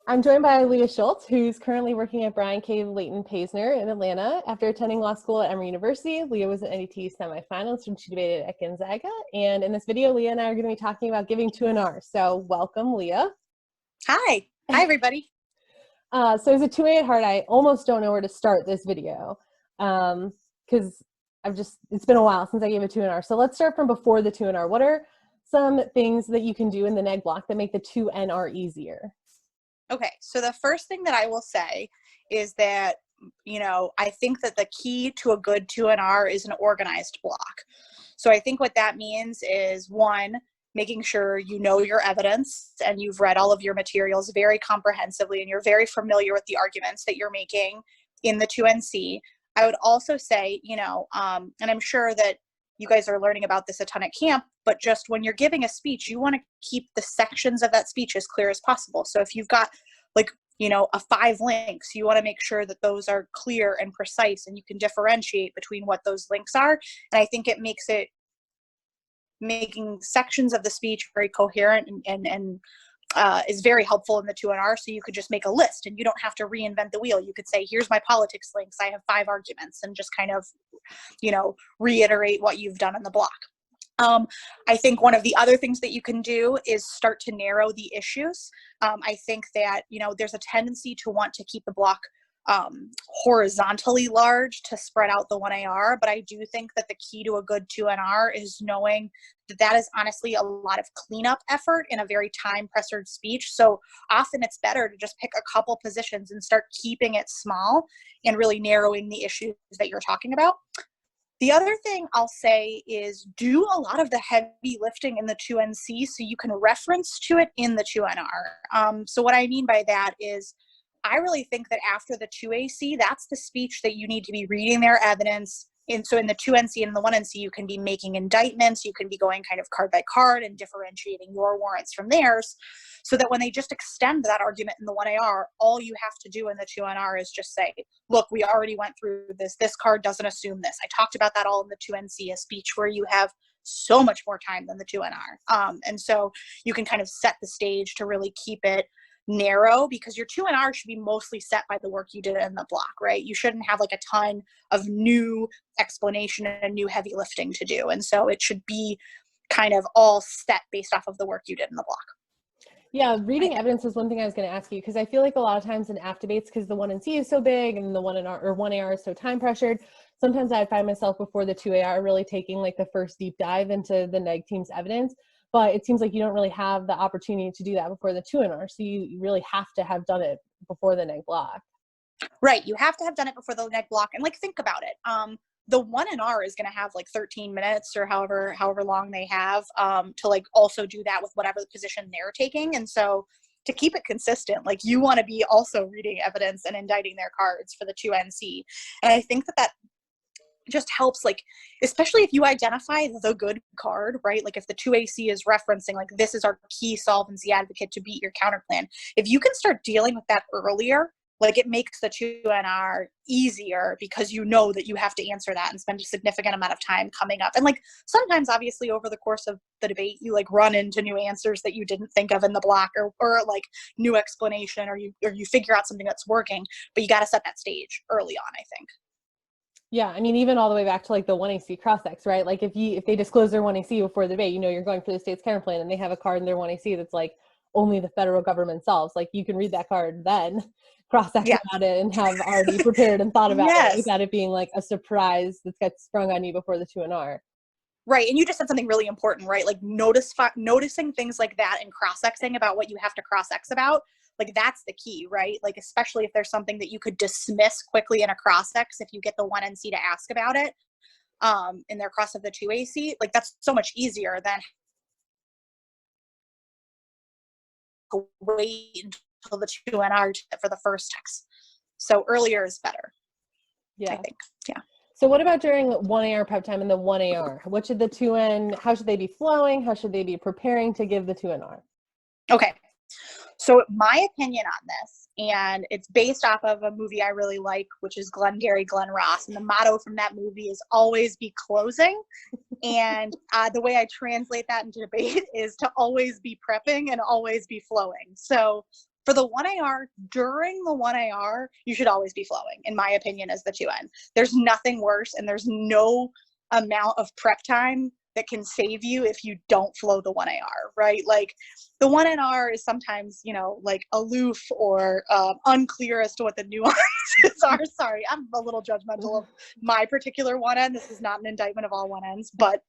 I'm joined by Leah Schultz, who's currently working at Brian K. Leighton Paisner in Atlanta. After attending law school at Emory University, Leah was an NET semi-finalist when she debated at Gonzaga. And in this video, Leah and I are going to be talking about giving 2NR. So welcome, Leah. Hi. Hi, everybody. So as a 2A at heart, I almost don't know where to start this video because it's been a while since I gave a 2NR. So let's start from before the 2NR. What are some things that you can do in the neg block that make the 2NR easier? Okay, so the first thing that I will say is that, I think that the key to a good 2NR is an organized block. So I think what that means is, one, making sure you know your evidence and you've read all of your materials very comprehensively and you're very familiar with the arguments that you're making in the 2NC. I would also say, and I'm sure that you guys are learning about this a ton at camp, but just when you're giving a speech, you want to keep the sections of that speech as clear as possible. So if you've got a 5 links, you want to make sure that those are clear and precise and you can differentiate between what those links are. And I think it makes making sections of the speech very coherent and is very helpful in the 2NR. So you could just make a list and you don't have to reinvent the wheel. You could say, here's my politics links. I have 5 arguments, and just kind of, reiterate what you've done in the block. I think one of the other things that you can do is start to narrow the issues. I think that, there's a tendency to want to keep the block horizontally large to spread out the 1AR, but I do think that the key to a good 2NR is knowing that is honestly a lot of cleanup effort in a very time-pressured speech. So often it's better to just pick a couple positions and start keeping it small and really narrowing the issues that you're talking about. The other thing I'll say is do a lot of the heavy lifting in the 2NC so you can reference to it in the 2NR. So what I mean by that is I really think that after the 2AC, that's the speech that you need to be reading their evidence. And so in the 2NC and the 1NC, you can be making indictments, you can be going kind of card by card and differentiating your warrants from theirs, so that when they just extend that argument in the 1AR, all you have to do in the 2NR is just say, look, we already went through this. This card doesn't assume this. I talked about that all in the 2NC, a speech where you have so much more time than the 2NR. And so you can kind of set the stage to really keep it narrow, because your 2NR should be mostly set by the work you did in the block, right? You shouldn't have like a ton of new explanation and new heavy lifting to do. And so it should be kind of all set based off of the work you did in the block. Yeah, reading evidence was one thing I was going to ask you, because I feel like a lot of times in AF debates, because the 1NC is so big and the 1AR is so time pressured, sometimes I find myself before the 2AR really taking like the first deep dive into the neg team's evidence. But it seems like you don't really have the opportunity to do that before the 2NR. So you really have to have done it before the neg block. Right. You have to have done it before the neg block. And think about it. The 1NR is going to have 13 minutes or however long they have to also do that with whatever the position they're taking. And so to keep it consistent, you want to be also reading evidence and indicting their cards for the 2NC. And I think that just helps, especially if you identify the good card, right? If the 2AC is referencing, this is our key solvency advocate to beat your counter plan. If you can start dealing with that earlier, it makes the 2NR easier, because you know that you have to answer that and spend a significant amount of time coming up. And sometimes obviously over the course of the debate, you run into new answers that you didn't think of in the block, or new explanation, or you figure out something that's working, but you got to set that stage early on, I think. Yeah, I mean, even all the way back to the 1AC cross-ex, right? If they disclose their 1AC before the debate, you're going for the state's counter plan, and they have a card in their 1AC that's only the federal government solves. You can read that card, then cross-ex about it and have already prepared and thought about it without it being a surprise that gets sprung on you before the 2NR. Right. And you just said something really important, right? Noticing things like that and cross-exing about what you have to cross-ex about. That's the key, right? Especially if there's something that you could dismiss quickly in a cross-ex, if you get the 1NC to ask about it in their cross of the 2AC, that's so much easier than wait until the 2NR for the first text. So earlier is better. Yeah. I think. Yeah. So what about during 1AR prep time and the 1AR? What should the 2N, how should they be flowing? How should they be preparing to give the 2NR? Okay. So my opinion on this, and it's based off of a movie I really like, which is Glengarry Glen Ross. And the motto from that movie is always be closing. And the way I translate that into debate is to always be prepping and always be flowing. So For the 1AR, during the 1AR, you should always be flowing, in my opinion, as the 2N. There's nothing worse, and there's no amount of prep time that can save you if you don't flow the 1AR, right? Like the 1NR is sometimes, you know, like aloof or unclear as to what the nuances are. Sorry, I'm a little judgmental of my particular 1N. This is not an indictment of all 1Ns, but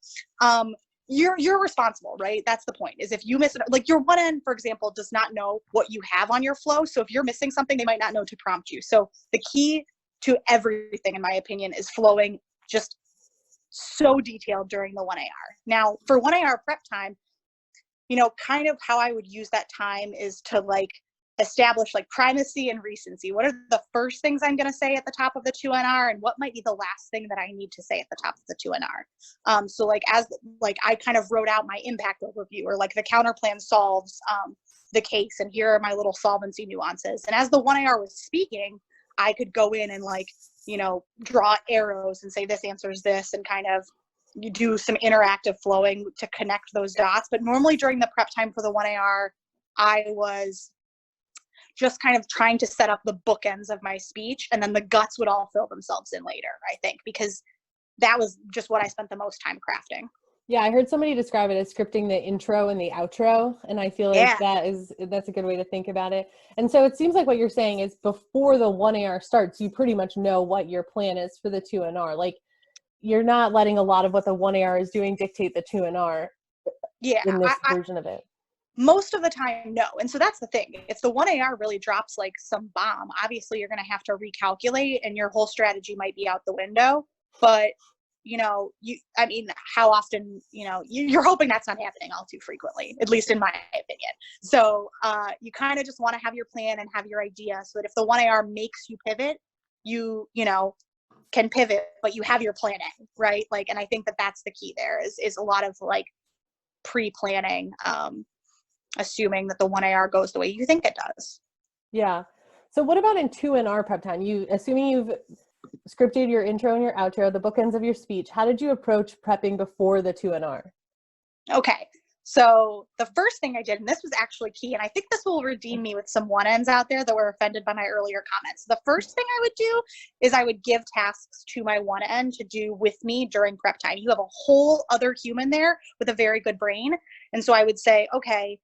you're responsible, right? That's the point, is if you miss it, like your 1N, for example, does not know what you have on your flow. So if you're missing something, they might not know to prompt you. So the key to everything, in my opinion, is flowing just so detailed during the 1AR. Now for 1AR prep time, you know, kind of how I would use that time is to like establish like primacy and recency. What are the first things I'm going to say at the top of the 2NR, and what might be the last thing that I need to say at the top of the 2NR? So like as like I kind of wrote out my impact overview, or like the counter plan solves the case, and here are my little solvency nuances. And as the 1AR was speaking, I could go in and like, you know, draw arrows and say this answers this, and kind of you do some interactive flowing to connect those dots. But normally during the prep time for the 1AR, I was just kind of trying to set up the bookends of my speech, and then the guts would all fill themselves in later, I think, because that was just what I spent the most time crafting. Yeah, I heard somebody describe it as scripting the intro and the outro, and I feel like that's a good way to think about it. And so it seems like what you're saying is before the 1AR starts, you pretty much know what your plan is for the 2NR. Like you're not letting a lot of what the 1AR is doing dictate the 2NR in this version of it. Most of the time, no. And so that's the thing. If the 1AR really drops like some bomb, obviously you're going to have to recalculate, and your whole strategy might be out the window. But you know, I mean, how often, you know, you're hoping that's not happening all too frequently, at least in my opinion. So you kind of just want to have your plan and have your idea, so that if the 1AR makes you pivot, you know, can pivot, but you have your plan A, right? Like, and I think that that's the key there is a lot of like pre-planning, assuming that the 1AR goes the way you think it does. Yeah. So what about in 2NR prep time? Assuming you've scripted your intro and your outro, the bookends of your speech, how did you approach prepping before the 2NR? Okay. So the first thing I did, and this was actually key, and I think this will redeem me with some 1Ns out there that were offended by my earlier comments. The first thing I would do is I would give tasks to my 1N to do with me during prep time. You have a whole other human there with a very good brain. And so I would say, okay,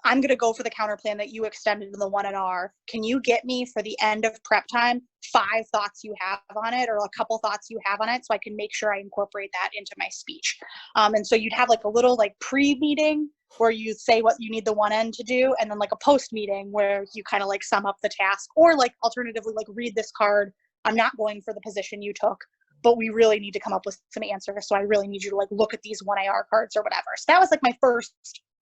I'm going to go for the counter plan that you extended in the 1NR. Can you get me for the end of prep time 5 thoughts you have on it, or a couple thoughts you have on it, so I can make sure I incorporate that into my speech? And so you'd have like a little like pre-meeting where you say what you need the 1N to do, and then like a post-meeting where you kind of like sum up the task, or like alternatively like read this card. I'm not going for the position you took, but we really need to come up with some answers. So I really need you to like look at these 1AR cards or whatever. So that was like my first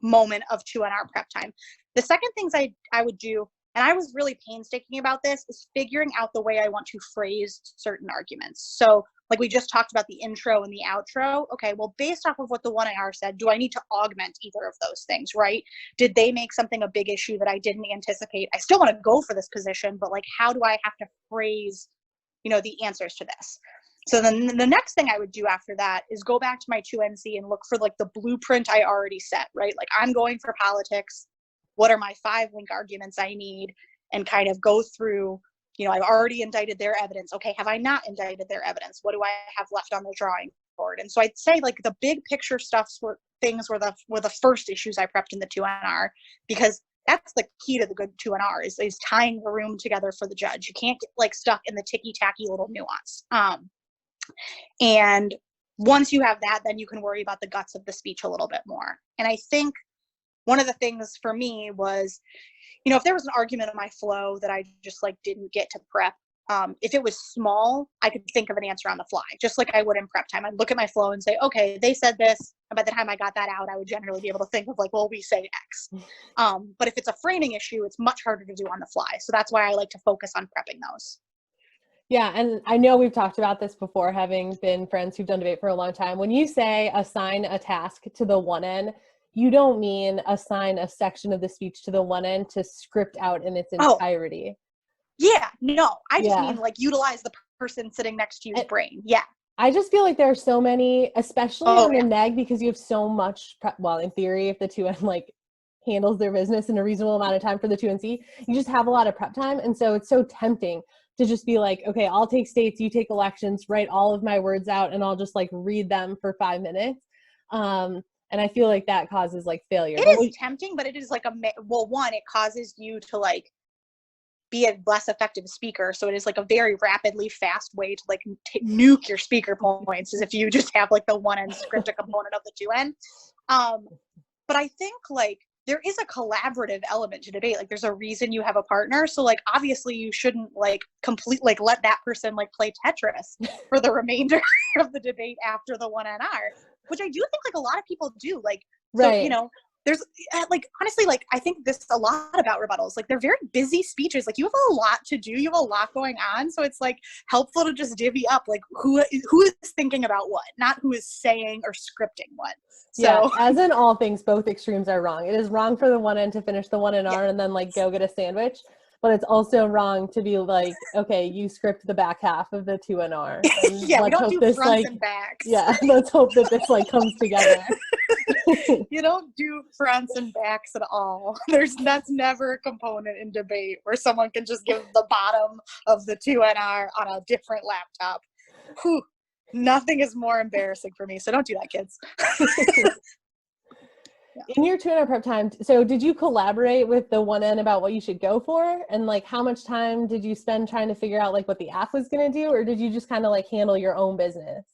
moment of 2NR prep time. The second things I would do, and I was really painstaking about this, is figuring out the way I want to phrase certain arguments. So like we just talked about the intro and the outro. Okay, well, based off of what the 1AR said, do I need to augment either of those things, right? Did they make something a big issue that I didn't anticipate? I still want to go for this position, but like, how do I have to phrase, you know, the answers to this? So then the next thing I would do after that is go back to my 2NC and look for like the blueprint I already set, right? Like I'm going for politics. What are my 5 link arguments I need? And kind of go through, you know, I've already indicted their evidence. Okay, have I not indicted their evidence? What do I have left on the drawing board? And so I'd say like the big picture were the first issues I prepped in the 2NR, because that's the key to the good 2NR is tying the room together for the judge. You can't get like stuck in the ticky-tacky little nuance. And once you have that, then you can worry about the guts of the speech a little bit more. And I think one of the things for me was, you know, if there was an argument in my flow that I just like didn't get to prep, if it was small, I could think of an answer on the fly, just like I would in prep time. I'd look at my flow and say, okay, they said this. And by the time I got that out, I would generally be able to think of like, well, we say X. But if it's a framing issue, it's much harder to do on the fly. So that's why I like to focus on prepping those. Yeah, and I know we've talked about this before, having been friends who've done debate for a long time. When you say assign a task to the 1N, you don't mean assign a section of the speech to the 1N to script out in its entirety. Yeah, no, I just mean like utilize the person sitting next to you's brain. Yeah. I just feel like there are so many, especially on the neg, because you have so much, well, in theory, if the 2N like handles their business in a reasonable amount of time for the 2NC, you just have a lot of prep time. And so it's so tempting to just be like, okay, I'll take states, you take elections, write all of my words out, and I'll just like read them for 5 minutes. And I feel like that causes like failure. It is tempting, but it is like one, it causes you to like be a less effective speaker. So it is like a very rapidly fast way to like nuke your speaker points, is if you just have like the 1N script a component of the 2N. But I think like there is a collaborative element to debate. Like there's a reason you have a partner. So like obviously you shouldn't like let that person like play Tetris for the remainder of the debate after the 1NR, which I do think like a lot of people do. Like, so, right. you know, there's like, honestly, like, I think this a lot about rebuttals. Like they're very busy speeches. Like you have a lot to do. You have a lot going on. So it's like helpful to just divvy up like who is thinking about what, not who is saying or scripting what. So yeah, as in all things, both extremes are wrong. It is wrong for the 1N to finish the 1NR and then like go get a sandwich. But it's also wrong to be like, okay, you script the back half of the 2NR. Yeah, we don't do fronts like, and backs. Yeah, let's hope that this like comes together. You don't do fronts and backs at all. That's never a component in debate where someone can just give the bottom of the 2NR on a different laptop. Whew, nothing is more embarrassing for me. So don't do that, kids. Yeah. In your 2NR prep time, so did you collaborate with the 1N about what you should go for? And like how much time did you spend trying to figure out like what the app was going to do? Or did you just kind of like handle your own business?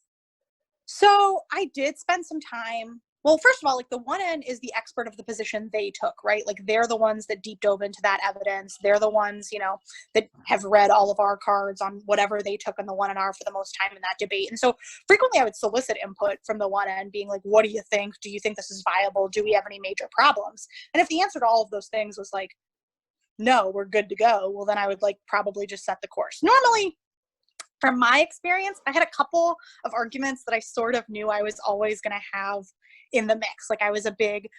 So I did spend some time. Well, first of all, like the 1N is the expert of the position they took, right? Like they're the ones that deep dove into that evidence. They're the ones, you know, that have read all of our cards on whatever they took in the 1NR for the most time in that debate. And so frequently I would solicit input from the 1N being like, what do you think? Do you think this is viable? Do we have any major problems? And if the answer to all of those things was like, no, we're good to go, well, then I would like probably just set the course. Normally, from my experience, I had a couple of arguments that I sort of knew I was always going to have in the mix. Like I was a big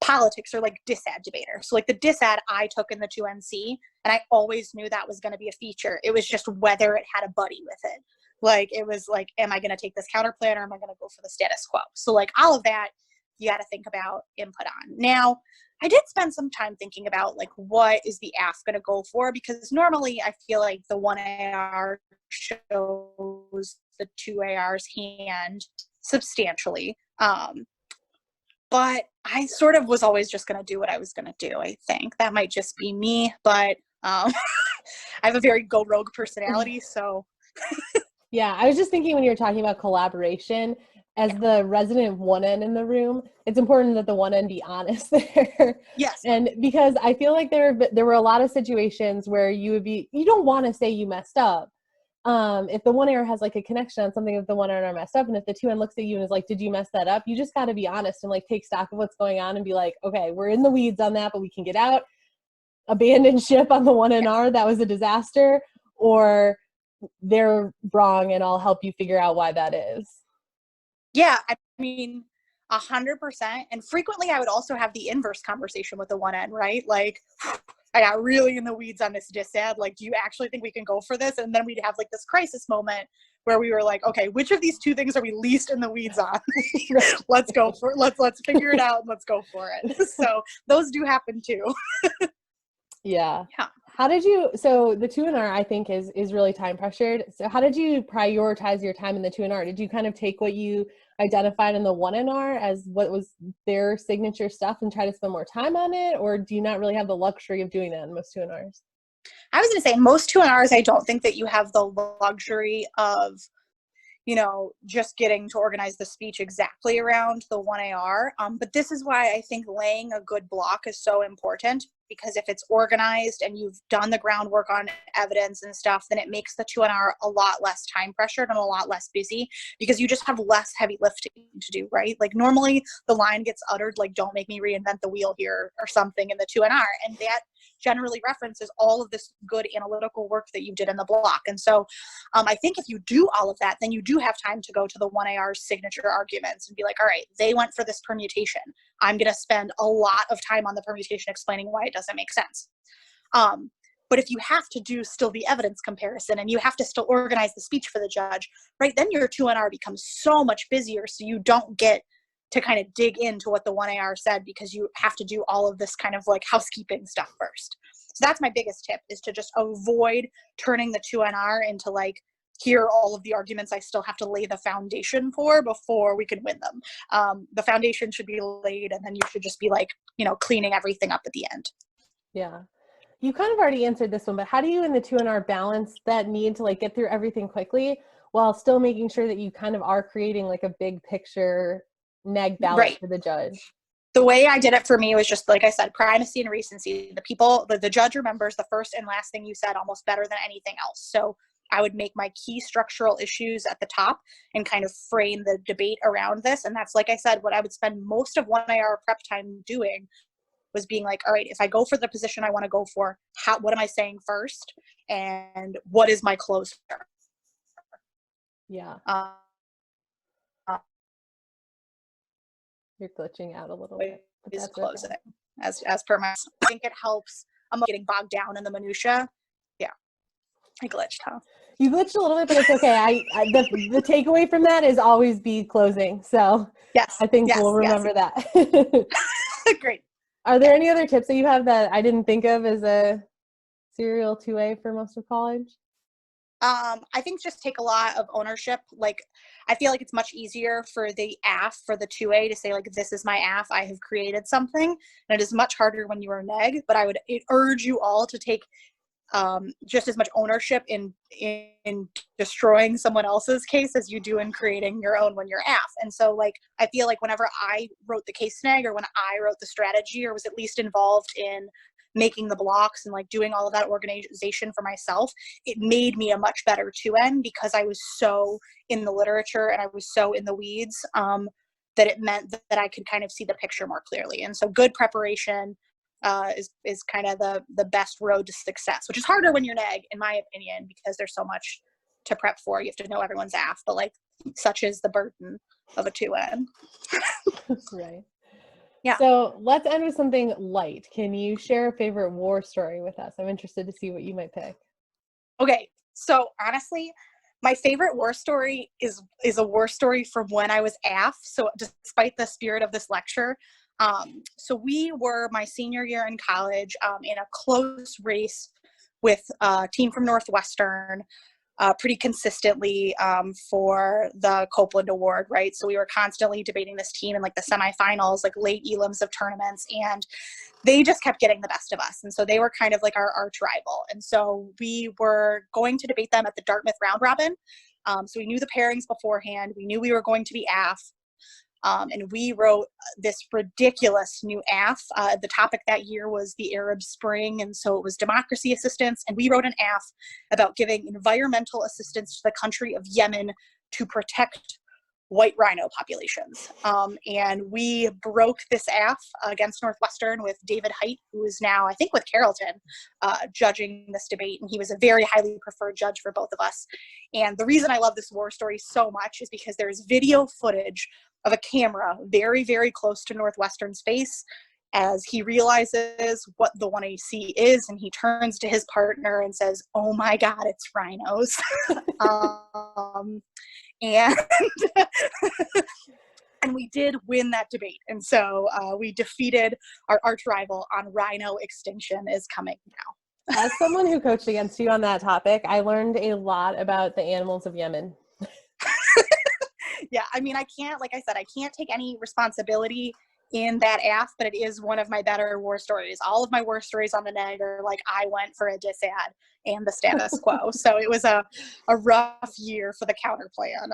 politics or like disad debater. So like the disad I took in the 2NC, and I always knew that was going to be a feature. It was just whether it had a buddy with it. Like it was like, am I going to take this counter plan or am I going to go for the status quo? So like all of that, you got to think about input on. Now, I did spend some time thinking about like what is the ask going to go for, because normally I feel like the 1AR shows the 2AR's hand substantially. But I sort of was always just going to do what I was going to do. I think that might just be me, but I have a very go rogue personality. So yeah, I was just thinking when you were talking about collaboration, as the resident 1N in the room, it's important that the 1N be honest there. Yes. And because I feel like there were a lot of situations where you don't want to say you messed up. If the 1AR has like a connection on something that the 1NR messed up, and if the 2N looks at you and is like, did you mess that up? You just got to be honest and like take stock of what's going on and be like, okay, we're in the weeds on that, but we can get out. Abandon ship on the 1NR, that was a disaster, or they're wrong and I'll help you figure out why that is. Yeah, I mean, 100%. And frequently I would also have the inverse conversation with the 1N, right? Like, I got really in the weeds on this disad. Like, do you actually think we can go for this? And then we'd have like this crisis moment where we were like, okay, which of these two things are we least in the weeds on? Let's go for it. Let's figure it out and let's go for it. So those do happen too. Yeah. How did you, so the 2NR I think is really time pressured. So how did you prioritize your time in the 2NR? Did you kind of take what you identified in the 1NR as what was their signature stuff and try to spend more time on it? Or do you not really have the luxury of doing that in most 2NRs? I was going to say most 2NRs, I don't think that you have the luxury of, you know, just getting to organize the speech exactly around the 1AR. But this is why I think laying a good block is so important, because if it's organized and you've done the groundwork on evidence and stuff, then it makes the 2NR a lot less time pressured and a lot less busy, because you just have less heavy lifting to do, right? Like normally the line gets uttered like, don't make me reinvent the wheel here or something in the 2NR. And that generally references all of this good analytical work that you did in the block. And so I think if you do all of that, then you do have time to go to the 1AR's signature arguments and be like, all right, they went for this permutation. I'm going to spend a lot of time on the permutation explaining why it doesn't make sense. But if you have to do still the evidence comparison and you have to still organize the speech for the judge, right, then your 2NR becomes so much busier, so you don't get to kind of dig into what the 1AR said, because you have to do all of this kind of like housekeeping stuff first. So that's my biggest tip, is to just avoid turning the 2NR into like, here are all of the arguments I still have to lay the foundation for before we can win them. The foundation should be laid, and then you should just be like, cleaning everything up at the end. Yeah. You kind of already answered this one, but how do you in the 2NR balance that need to like get through everything quickly while still making sure that you kind of are creating like a big picture neg balance for the judge? The way I did it for me was just, like I said, primacy and recency. The judge remembers the first and last thing you said almost better than anything else. So I would make my key structural issues at the top and kind of frame the debate around this. And that's, like I said, what I would spend most of 1AR prep time doing, was being like, all right, if I go for the position I want to go for, what am I saying first? And what is my closer? Yeah. You're glitching out a little bit. Is closing as per my, I think it helps. I'm getting bogged down in the minutia. Yeah. I glitched, huh? You glitched a little bit, but it's okay. The takeaway from that is always be closing. So yes, I think we'll remember that. Great. Are there any other tips that you have that I didn't think of as a serial 2A for most of college? I think just take a lot of ownership. Like, I feel like it's much easier for the AF, for the 2A, to say like, this is my AF, I have created something. And it is much harder when you are neg, but I would urge you all to take just as much ownership in destroying someone else's case as you do in creating your own when you're AF. And so like, I feel like whenever I wrote the case neg, or when I wrote the strategy, or was at least involved in making the blocks and like doing all of that organization for myself, it made me a much better 2N, because I was so in the literature and I was so in the weeds, that it meant that I could kind of see the picture more clearly. And so good preparation is kind of the best road to success, which is harder when you're neg, in my opinion, because there's so much to prep for. You have to know everyone's AF, but like, such is the burden of a 2N. Right. Yeah. So let's end with something light. Can you share a favorite war story with us? I'm interested to see what you might pick. Okay. So honestly, my favorite war story is a war story from when I was AF. So despite the spirit of this lecture, so we were my senior year in college, in a close race with a team from Northwestern, pretty consistently, for the Copeland Award, right? So we were constantly debating this team in like the semifinals, like late elims of tournaments, and they just kept getting the best of us. And so they were kind of like our arch rival. And so we were going to debate them at the Dartmouth round robin. So we knew the pairings beforehand. We knew we were going to be AF. And we wrote this ridiculous new AF. The topic that year was the Arab Spring, and so it was democracy assistance. And we wrote an AF about giving environmental assistance to the country of Yemen to protect white rhino populations. And we broke this AF against Northwestern with David Height, who is now, I think, with Carrollton, judging this debate. And he was a very highly preferred judge for both of us. And the reason I love this war story so much is because there's video footage of a camera very, very close to Northwestern's face as he realizes what the 1AC is, and he turns to his partner and says, "Oh my God, it's rhinos." And and we did win that debate. And so we defeated our arch rival on rhino extinction is coming now. As someone who coached against you on that topic, I learned a lot about the animals of Yemen. Yeah, I mean, I can't, like I said, I can't take any responsibility in that AF, but it is one of my better war stories. All of my war stories on the neg are like, I went for a disad and the status quo. So it was a rough year for the counter plan.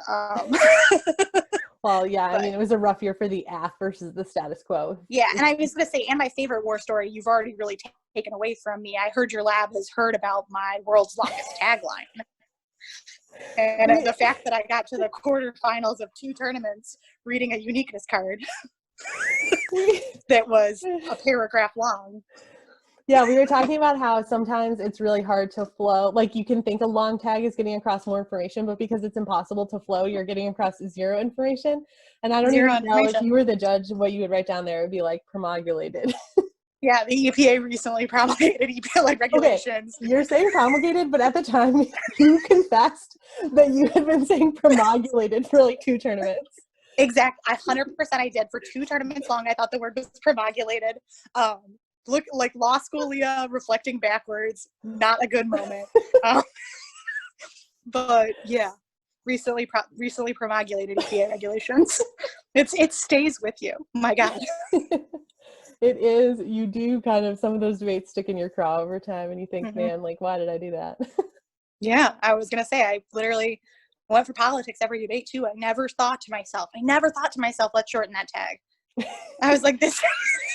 Well, yeah, I mean, it was a rough year for the AF versus the status quo. Yeah, and I was going to say, and my favorite war story, you've already really taken away from me. I heard your lab has heard about my world's longest tagline. And the fact that I got to the quarterfinals of 2 tournaments reading a uniqueness card that was a paragraph long. Yeah, we were talking about how sometimes it's really hard to flow. Like, you can think a long tag is getting across more information, but because it's impossible to flow, you're getting across 0 information. And I don't even know if you were the judge, what you would write down there would be like promulgated. Yeah, the EPA recently promulgated EPA regulations. Okay, you're saying promulgated, but at the time you confessed that you had been saying promulgated for like 2 tournaments. Exactly. 100% I did. For 2 tournaments long, I thought the word was promogulated. Look like law school Leah reflecting backwards, not a good moment. But yeah, recently promulgated EPA regulations. It stays with you. My God. It is. You do kind of, some of those debates stick in your craw over time, and you think, man, like, why did I do that? Yeah, I was gonna say, I literally went for politics every debate too. I never thought to myself, let's shorten that tag. I was like, this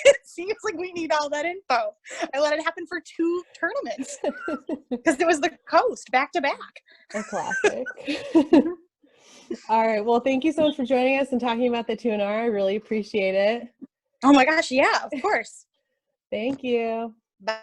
it seems like we need all that info. I let it happen for 2 tournaments because it was the coast back to back. A classic. All right. Well, thank you so much for joining us and talking about the 2NR. I really appreciate it. Oh my gosh, yeah, of course. Thank you. Bye.